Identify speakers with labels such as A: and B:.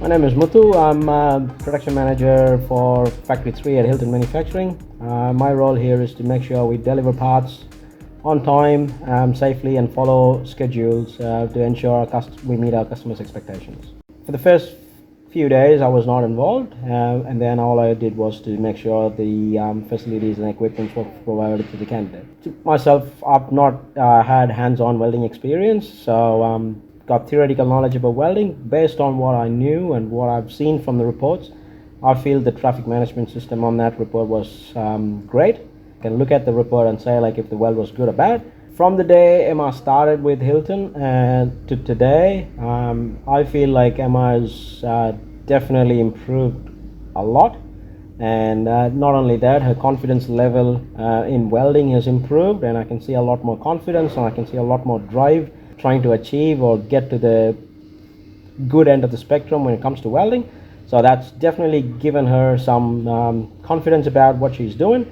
A: My name is Muthu. I'm production manager for Factory 3 at Hilton Manufacturing. My role here is to make sure we deliver parts on time, safely, and follow schedules to ensure we meet our customers' expectations. For the first few days I was not involved, and then all I did was to make sure the facilities and equipment were provided to the candidate. Myself, I've not had hands-on welding experience, so got theoretical knowledge about welding. Based on what I knew and what I've seen from the reports, I feel the traffic management system on that report was great. I can look at the report and say like if the weld was good or bad. From the day Emma started with Hilton to today, I feel like Emma has definitely improved a lot. And not only that, her confidence level in welding has improved, and I can see a lot more confidence and I can see a lot more drive trying to achieve or get to the good end of the spectrum when it comes to welding. So that's definitely given her some confidence about what she's doing.